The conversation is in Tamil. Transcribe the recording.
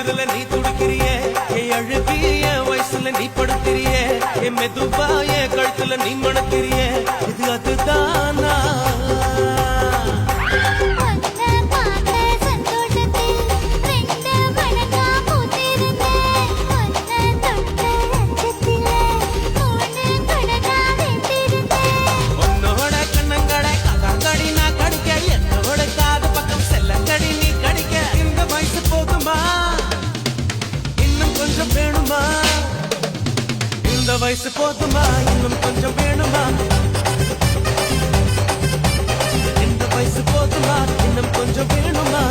உசுரல நீ துடிக்கிறிய என் அழுகிய வயசுல நீ படுத்திரிய என் மெதுவாய கழுத்துல நீ மணக்கிறிய இது அதுதானா இந்த வயசு போதுமா இன்னும் கொஞ்சம் வேணுமா இந்த வயசு போதுமா இன்னும் கொஞ்சம் வேணுமா